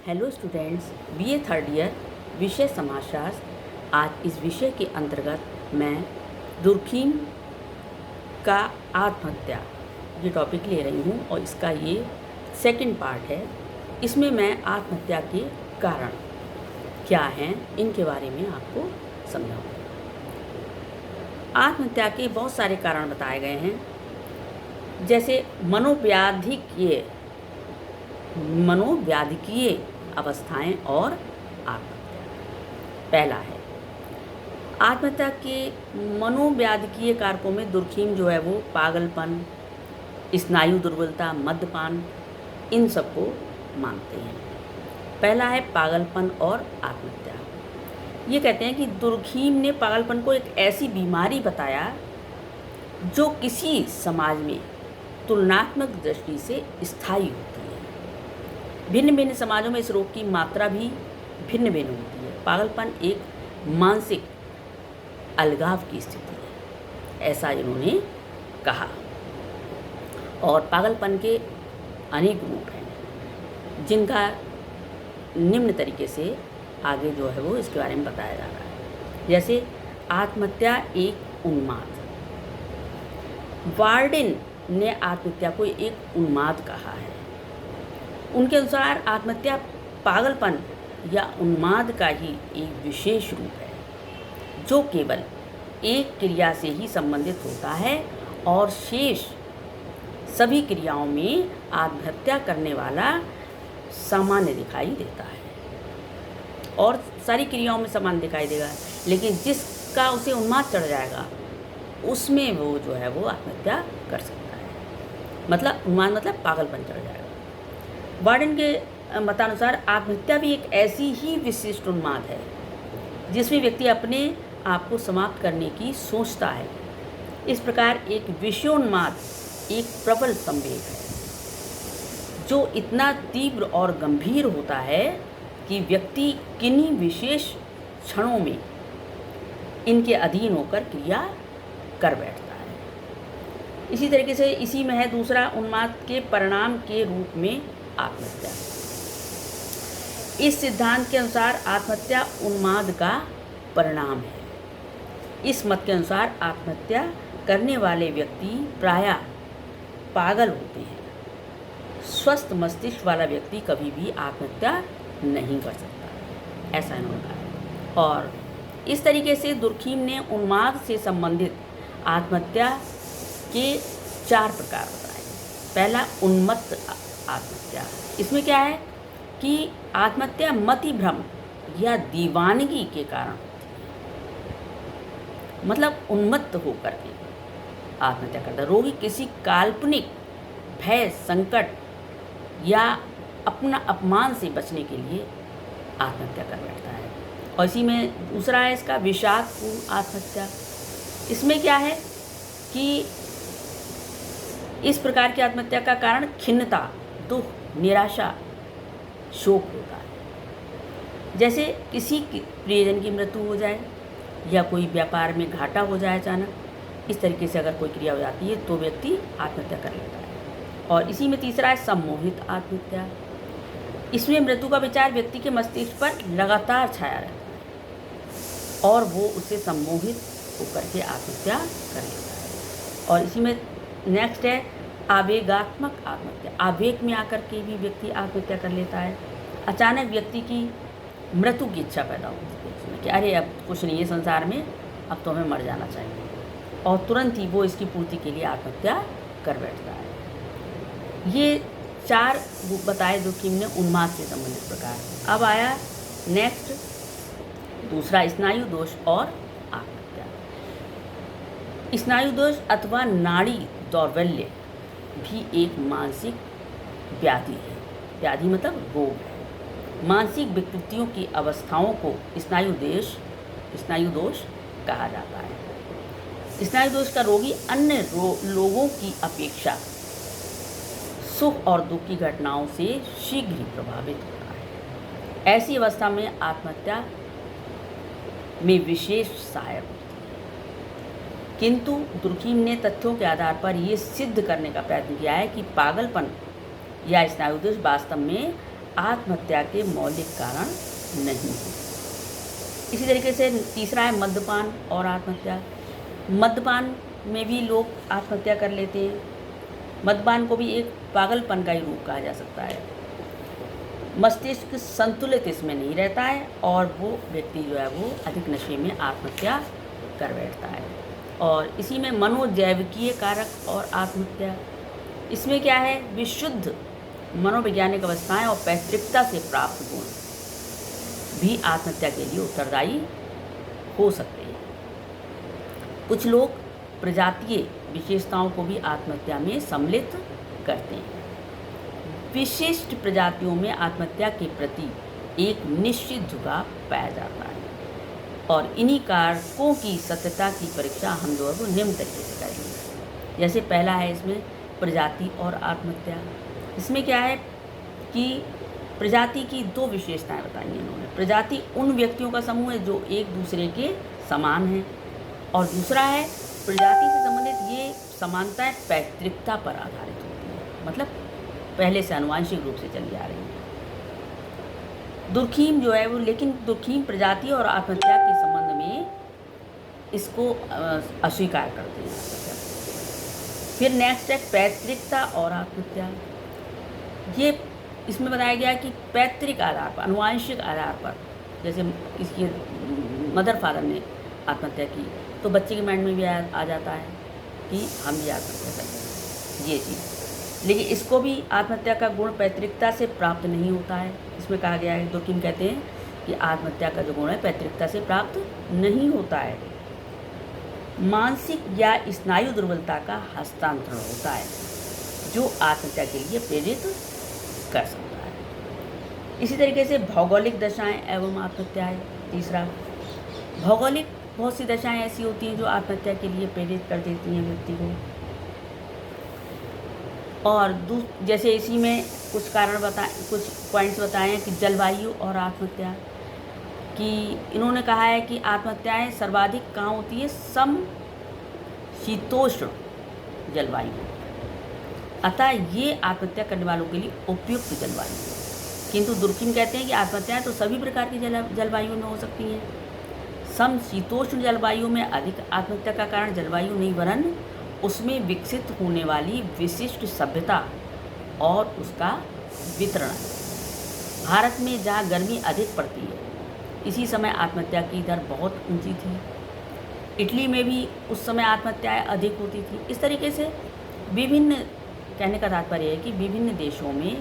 Hello students, BA third year विषय समाजशास्त्र। आज इस विषय के अंतर्गत मैं दुर्खीम का आत्महत्या ये टॉपिक ले रही हूँ और इसका ये सेकंड पार्ट है। इसमें मैं आत्महत्या के कारण क्या हैं इनके बारे में आपको समझाऊँगी। आत्महत्या के बहुत सारे कारण बताए गए हैं, जैसे मनोव्याधिकीय अवस्थाएं और आत्महत्या। पहला है आत्महत्या के मनोव्याधिकीय कारकों में दुर्खीम जो है वो पागलपन, स्नायु दुर्बलता, मद्यपान, इन सबको मानते हैं। पहला है पागलपन और आत्महत्या। ये कहते हैं कि दुर्खीम ने पागलपन को एक ऐसी बीमारी बताया जो किसी समाज में तुलनात्मक दृष्टि से स्थायी होती है। भिन्न भिन्न समाजों में इस रोग की मात्रा भी भिन्न भिन्न होती है। पागलपन एक मानसिक अलगाव की स्थिति है, ऐसा इन्होंने कहा। और पागलपन के अनेक रूप हैं, जिनका निम्न तरीके से आगे जो है वो इसके बारे में बताया जा रहा है। जैसे आत्महत्या एक उन्माद। वार्डेन ने आत्महत्या को एक उन्माद कहा है। उनके अनुसार आत्महत्या पागलपन या उन्माद का ही एक विशेष रूप है, जो केवल एक क्रिया से ही संबंधित होता है और शेष सभी क्रियाओं में आत्महत्या करने वाला सामान्य दिखाई देता है। और सारी क्रियाओं में समान दिखाई देगा, लेकिन जिसका उसे उन्माद चढ़ जाएगा उसमें वो जो है वो आत्महत्या कर सकता है। मतलब उन्माद मतलब पागलपन चढ़ जाएगा। वार्डन के मतानुसार आत्महत्या भी एक ऐसी ही विशिष्ट उन्माद है जिसमें व्यक्ति अपने आप को समाप्त करने की सोचता है। इस प्रकार एक विषयोन्माद एक प्रबल संवेग है जो इतना तीव्र और गंभीर होता है कि व्यक्ति किन्हीं विशेष क्षणों में इनके अधीन होकर क्रिया कर बैठता है। इसी तरीके से इसी में है दूसरा उन्माद के परिणाम के रूप में आत्महत्या। इस सिद्धांत के अनुसार आत्महत्या उन्माद का परिणाम है। इस मत के अनुसार आत्महत्या करने वाले व्यक्ति प्रायः पागल होते हैं। स्वस्थ मस्तिष्क वाला व्यक्ति कभी भी आत्महत्या नहीं कर सकता, ऐसा इन्होंने कहा। और इस तरीके से दुर्खीम ने उन्माद से संबंधित आत्महत्या के 4 प्रकार बताए। पहला उन्मत्त आत्महत्या। इसमें क्या है कि आत्महत्या मति भ्रम या दीवानगी के कारण, मतलब उन्मत्त होकर के आत्महत्या करता है। रोगी किसी काल्पनिक भय, संकट या अपना अपमान से बचने के लिए आत्महत्या कर बैठता है। और इसी में दूसरा है इसका विषादपूर्ण आत्महत्या। इसमें क्या है कि इस प्रकार की आत्महत्या का कारण खिन्नता, दुख, निराशा, शोक होता है। जैसे किसी प्रियजन की मृत्यु हो जाए या कोई व्यापार में घाटा हो जाए अचानक, इस तरीके से अगर कोई क्रिया हो जाती है तो व्यक्ति आत्महत्या कर लेता है। और इसी में तीसरा है सम्मोहित आत्महत्या। इसमें मृत्यु का विचार व्यक्ति के मस्तिष्क पर लगातार छाया रहता है और वो उससे सम्मोहित होकर के आत्महत्या कर लेता है। और इसी में नेक्स्ट है आवेगात्मक आत्महत्या। आवेग में आकर के भी व्यक्ति आत्महत्या कर लेता है। अचानक व्यक्ति की मृत्यु की इच्छा पैदा होती है उसमें कि अरे अब कुछ नहीं है संसार में, अब तो हमें मर जाना चाहिए, और तुरंत ही वो इसकी पूर्ति के लिए आत्महत्या कर बैठता है। ये 4 बताए दुर्खीम ने उन्माद से संबंधित प्रकार। अब आया नेक्स्ट दूसरा स्नायु दोष और आत्महत्या। स्नायु दोष अथवा नाड़ी दौर्बल्य भी एक मानसिक व्याधि है। व्याधि मतलब रोग है। मानसिक विकृतियों की अवस्थाओं को स्नायु दोष कहा जाता है। स्नायु दोष का रोगी अन्य लोगों की अपेक्षा सुख और दुख की घटनाओं से शीघ्र ही प्रभावित होता है। ऐसी अवस्था में आत्महत्या में विशेष सहायक होती है। किंतु दुर्खीम ने तथ्यों के आधार पर ये सिद्ध करने का प्रयत्न किया है कि पागलपन या स्नायु दोष वास्तव में आत्महत्या के मौलिक कारण नहीं है। इसी तरीके से तीसरा है मद्यपान और आत्महत्या। मद्यपान में भी लोग आत्महत्या कर लेते हैं। मद्यपान को भी एक पागलपन का ही रूप कहा जा सकता है। मस्तिष्क संतुलित इसमें नहीं रहता है और वो व्यक्ति जो है वो अधिक नशे में आत्महत्या कर बैठता है। और इसी में मनोजैविकीय कारक और आत्महत्या, इसमें क्या है, विशुद्ध मनोवैज्ञानिक अवस्थाएं और पैतृकता से प्राप्त गुण भी आत्महत्या के लिए उत्तरदायी हो सकते हैं। कुछ लोग प्रजातीय विशेषताओं को भी आत्महत्या में सम्मिलित करते हैं। विशिष्ट प्रजातियों में आत्महत्या के प्रति एक निश्चित झुकाव पाया जाता है और इन्हीं कारकों की सत्यता की परीक्षा हम जो है वो निम्न तरीके से करेंगे। जैसे पहला है इसमें प्रजाति और आत्महत्या। इसमें क्या है कि प्रजाति की दो विशेषताएं बताई हैं इन्होंने। प्रजाति उन व्यक्तियों का समूह है जो एक दूसरे के समान हैं, और दूसरा है प्रजाति से संबंधित ये समानताएं पैतृकता पर आधारित होती हैं, मतलब पहले से आनुवंशिक रूप से चली आ रही है। दुर्खीम जो है वो, लेकिन दुर्खीम प्रजाति और आत्महत्या के संबंध में इसको अस्वीकार करते हैं। फिर नेक्स्ट है पैतृकता और आत्महत्या। ये इसमें बताया गया कि पैतृक आधार पर, आनुवंशिक आधार पर, जैसे इसके मदर फादर ने आत्महत्या की तो बच्चे के माइंड में भी आ जाता है कि हम भी आत्महत्या करेंगे, ये चीज़। लेकिन इसको भी आत्महत्या का गुण पैतृकता से प्राप्त नहीं होता है। इसमें कहा गया है, दुर्खीम कहते हैं कि आत्महत्या का जो गुण है पैतृकता से प्राप्त नहीं होता है। मानसिक या स्नायु दुर्बलता का हस्तांतरण होता है जो आत्महत्या के लिए प्रेरित कर सकता है। इसी तरीके से भौगोलिक दशाएं एवं आत्महत्या है तीसरा। भौगोलिक बहुत सी दशाएं ऐसी होती हैं जो आत्महत्या के लिए प्रेरित कर देती हैं व्यक्ति को। और जैसे इसी में कुछ कारण कुछ पॉइंट्स बताए हैं कि जलवायु और आत्महत्या, कि इन्होंने कहा है कि आत्महत्याएं सर्वाधिक कहाँ होती है, समशीतोष्ण जलवायु, अतः ये आत्महत्या करने वालों के लिए उपयुक्त जलवायु है। किंतु दुर्खीम कहते हैं कि आत्महत्याएं तो सभी प्रकार की जलवायु में हो सकती हैं। समशीतोष्ण जलवायु में अधिक आत्महत्या का कारण जलवायु नहीं, वरन उसमें विकसित होने वाली विशिष्ट सभ्यता और उसका वितरण। भारत में जहाँ गर्मी अधिक पड़ती है, इसी समय आत्महत्या की दर बहुत ऊंची थी। इटली में भी उस समय आत्महत्याएं अधिक होती थी। इस तरीके से विभिन्न, कहने का तात्पर्य है कि विभिन्न देशों में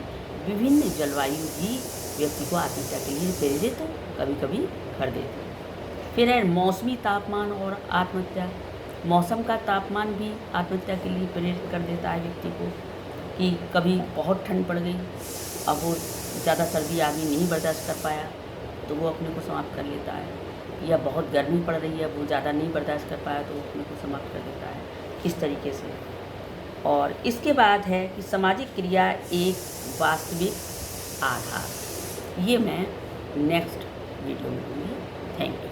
विभिन्न जलवायु भी व्यक्ति को आत्महत्या के लिए प्रेरित कभी कभी कर देती है। फिर है मौसमी तापमान और आत्महत्या। मौसम का तापमान भी आत्महत्या के लिए प्रेरित कर देता है व्यक्ति को, कि कभी बहुत ठंड पड़ गई, अब वो ज़्यादा सर्दी आदमी नहीं बर्दाश्त कर पाया तो वो अपने को समाप्त कर लेता है, या बहुत गर्मी पड़ रही है, वो ज़्यादा नहीं बर्दाश्त कर पाया तो वो अपने को समाप्त कर देता है, इस तरीके से। और इसके बाद है कि सामाजिक क्रिया एक वास्तविक आधार। ये मैं नेक्स्ट वीडियो में दूँगी। Thank you.